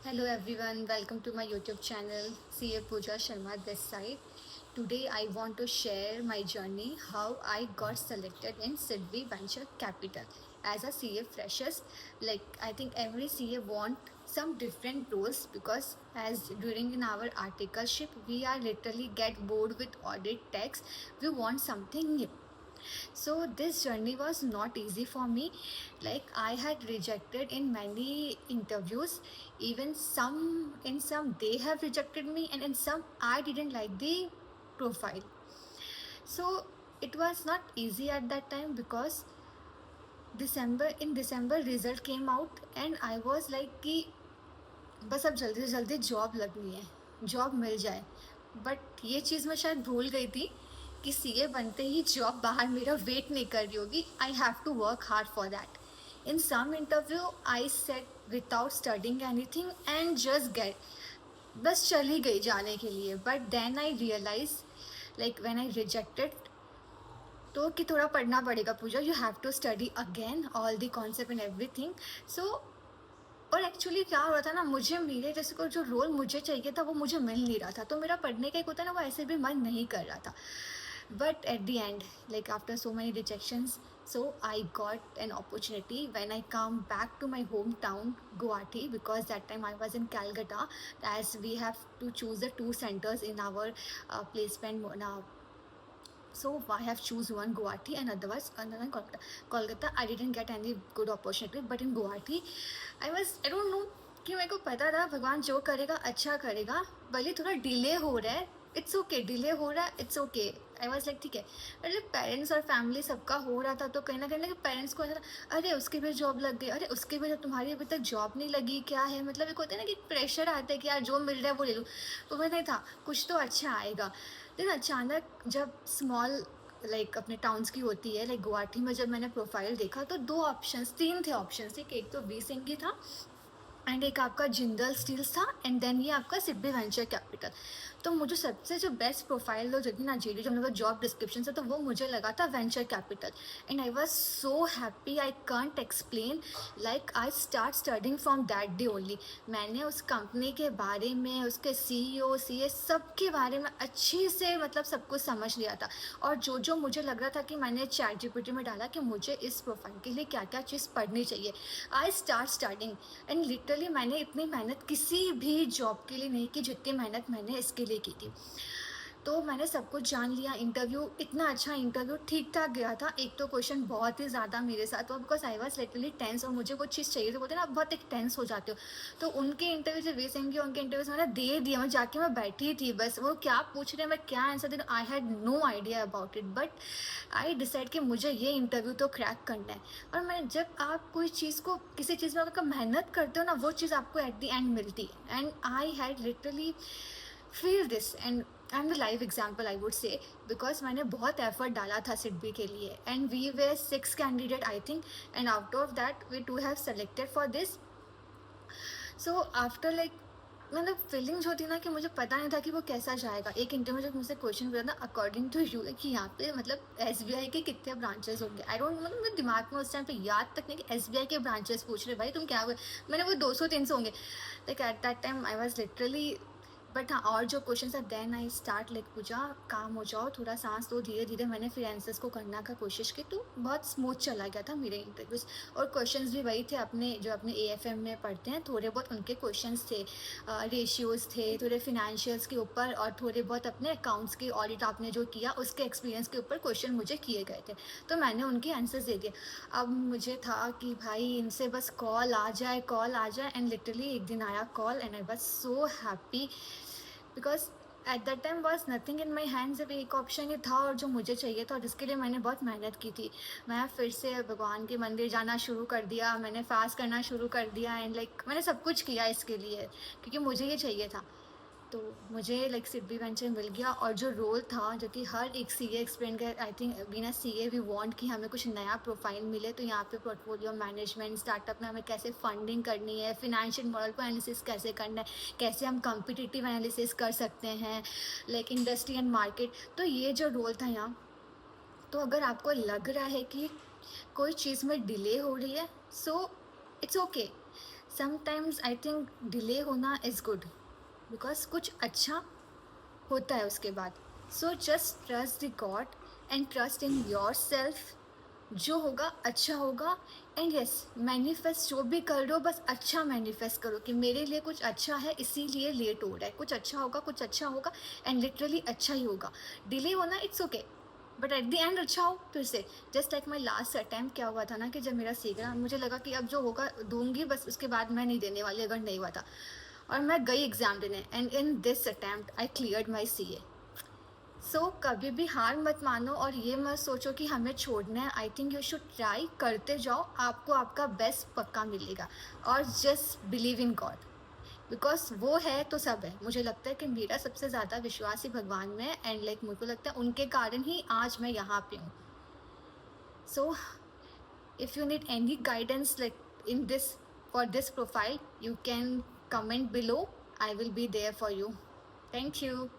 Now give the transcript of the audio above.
Hello everyone, welcome to my YouTube channel CA Pooja Sharma this side. Today I want to share my journey how I got selected in Sidvi Venture Capital as a CA freshers. Like I think every CA want some different roles because as during in our articleship we are literally get bored with audit tax. We want something new. So this journey was not easy for me. Like I had rejected in many interviews. Even some they have rejected me, and in some I didn't like the profile. So it was not easy at that time because December result came out and I was like कि बस अब जल्दी से जल्दी job लगनी है, job मिल जाए. But ये चीज़ मैं शायद भूल गई थी कि सीए बनते ही जॉब बाहर मेरा वेट नहीं कर रही होगी. I have to work hard for that. In some interview I set without studying anything and just get, बस चली गई जाने के लिए. But then I realize like when I rejected तो कि थोड़ा पढ़ना पड़ेगा Pooja, you have to study again all the concept and everything. So और एक्चुअली क्या हो रहा था ना, मुझे मेरे जैसे को जो रोल मुझे चाहिए था वो मुझे मिल नहीं रहा था. तो मेरा पढ़ने का एक होता है ना, वो ऐसे भी मन नहीं कर रहा था. But at the end like after so many rejections, so I got an opportunity when I come back to my hometown Guwahati, because that time I was in Calcutta, as we have to choose the two centers in our placement now. So I have choose one Guwahati and otherwise another Kolkata. Kolkata I didn't get any good opportunity, but in Guwahati I don't know कि मेरे को पता था भगवान जो करेगा अच्छा करेगा. भले थोड़ा डिले हो रहा है, इट्स ओके. डिले हो रहा है, it's okay. I was like ठीक है. मतलब पेरेंट्स और फैमिली सबका हो रहा था तो कहीं ना कहीं पेरेंट्स को ऐसा था, अरे उसकी भी जॉब लग गई, अरे उसकी भी तुम्हारी अभी तक जॉब नहीं लगी क्या है. मतलब एक होता है ना कि प्रेशर आता है कि यार जो मिल रहा है वो ले लूँ. तो मैं नहीं था, कुछ तो अच्छा आएगा. लेकिन अचानक जब स्मॉल लाइक अपने टाउन्स की होती है, लाइक गुवाहाटी में जब मैंने प्रोफाइल देखा तो दो ऑप्शंस, तीन थे ऑप्शंस. एक तो वी सिंह की था एंड एक आपका जिंदल स्टील्स था एंड देन ये आपका सिडबी वेंचर कैपिटल. तो मुझे सबसे जो बेस्ट प्रोफाइल जो थी ना जेडी, जो मतलब जॉब डिस्क्रिप्शन से, तो वो मुझे लगा था venture capital. And I was so happy, I can't explain. Like I start studying from that day only. मैंने उस कंपनी के बारे में, उसके सीईओ सीए सब के बारे में अच्छे से मतलब सब कुछ समझ लिया था. और जो जो मुझे लग रहा था कि मैंने चैट जीपीटी में डाला कि मुझे इस प्रोफाइल के लिए क्या क्या चीज़ पढ़नी चाहिए, I start studying. And literally मैंने इतनी मेहनत किसी भी जॉब के लिए नहीं की जितनी मेहनत मैंने इसके लिए की थी. तो मैंने सब कुछ जान लिया. इंटरव्यू इतना अच्छा, इंटरव्यू ठीक ठाक गया था. एक तो क्वेश्चन बहुत ही ज़्यादा मेरे साथ हुआ because I was literally tense और मुझे वो चीज़ चाहिए थी. बोलते ना आप बहुत एक टेंस हो जाते हो. तो उनके इंटरव्यू जो वे सिंह के, उनके इंटरव्यूज मैंने दे दिया. मैं जाके मैं बैठी थी, बस वो क्या पूछ रहे हैं मैं क्या आंसर दे रहा हूँ, I had no idea about it. But I decide कि मुझे ये इंटरव्यू तो क्रैक करना है. और मैं जब आप कोई चीज़ को, किसी चीज़ में अगर मेहनत करते हो ना, वो चीज़ आपको एट द एंड मिलती है. And I had literally feel this and I am the live example I would say, because मैंने बहुत एफर्ट डाला था सिडबी के लिए. And we were 6 candidate I think, and out of that we 2 have selected for this. So after like मतलब feelings होती ना कि मुझे पता नहीं था कि वो कैसा जाएगा. एक इंटरव्यू जब मुझसे क्वेश्चन पूछा था अकॉर्डिंग टू यू कि यहाँ पे मतलब एसबीआई के कितने ब्रांचेस होंगे. आई डोंट, मतलब मेरे दिमाग में उस टाइम पे याद तक नहीं कि एसबीआई के ब्रांचेस पूछ रहे. भाई तुम क्या हुए, मैंने वो 200-300 होंगे. Like at that time I was literally. But हाँ, और जो क्वेश्चन है देन आई स्टार्ट लाइक पूजा काम हो जाओ, थोड़ा सांस दो, धीरे धीरे मैंने फिर आंसर्स को करने का कोशिश की. तो बहुत स्मूथ चला गया था मेरे इंटरव्यूज़. और क्वेश्चंस भी वही थे अपने जो अपने एएफएम में पढ़ते हैं, थोड़े बहुत उनके क्वेश्चंस थे. रेशियोज़ थे, थोड़े फिनेंशियल्स के ऊपर, और थोड़े बहुत अपने अकाउंट्स के ऑडिट आपने जो किया उसके एक्सपीरियंस के ऊपर क्वेश्चन मुझे किए गए थे. तो मैंने उनके आंसर्स दे दिए. अब मुझे था कि भाई इनसे बस कॉल आ जाए, कॉल आ जाए. एंड लिटरली एक दिन आया call and I was so happy because at that time was nothing in my hand. जब एक ऑप्शन ही था और जो मुझे चाहिए था, और जिसके लिए मैंने बहुत मेहनत की थी. मैं फिर से भगवान के मंदिर जाना शुरू कर दिया, मैंने फास्ट करना शुरू कर दिया. एंड लाइक मैंने सब कुछ किया इसके लिए क्योंकि मुझे ये चाहिए था. तो मुझे लाइक सिडबी वेंचर मिल गया. और जो रोल था जो कि हर एक सीए एक्सप्लेन कर, आई थिंक बीना सीए वी वांट कि हमें कुछ नया प्रोफाइल मिले. तो यहाँ पे पोर्टफोलियो मैनेजमेंट, स्टार्टअप में हमें कैसे फंडिंग करनी है, फिनेंशियल मॉडल को एनालिसिस कैसे करना है, कैसे हम कॉम्पिटिटिव एनालिसिस कर सकते हैं, लाइक इंडस्ट्री एंड मार्केट. तो ये जो रोल था यहाँ, तो अगर आपको लग रहा है कि कोई चीज़ में डिले हो रही है, so it's okay. Sometimes I think delay होना इज़ गुड, बिकॉज कुछ अच्छा होता है उसके बाद. So just trust the God and trust in your self. जो होगा अच्छा होगा. एंड यस, मैनिफेस्ट जो भी कर रहे हो बस अच्छा मैनिफेस्ट करो कि मेरे लिए कुछ अच्छा है इसीलिए लेट हो रहा है. कुछ अच्छा होगा, कुछ अच्छा होगा, एंड लिटरली अच्छा ही होगा. डिले होना it's okay, but at the end अच्छा हो फिर से. Just like my last attempt क्या हुआ था ना, कि जब मेरा सीख रहा मुझे लगा कि अब जो होगा दूंगी बस, उसके बाद मैं नहीं देने वाली अगर नहीं हुआ था. और मैं गई एग्ज़ाम देने, and in this attempt I cleared my CA. सो कभी भी हार मत मानो और ये मत सोचो कि हमें छोड़ना है. I think you should try करते जाओ, आपको आपका बेस्ट पक्का मिलेगा. और just believe in God, because वो है तो सब है. मुझे लगता है कि मेरा सबसे ज़्यादा विश्वास ही भगवान में है, एंड लाइक मुझको लगता है उनके कारण ही आज मैं यहाँ पे हूँ. सो if you need any guidance like in this for this profile, you can comment below. I will be there for you. Thank you.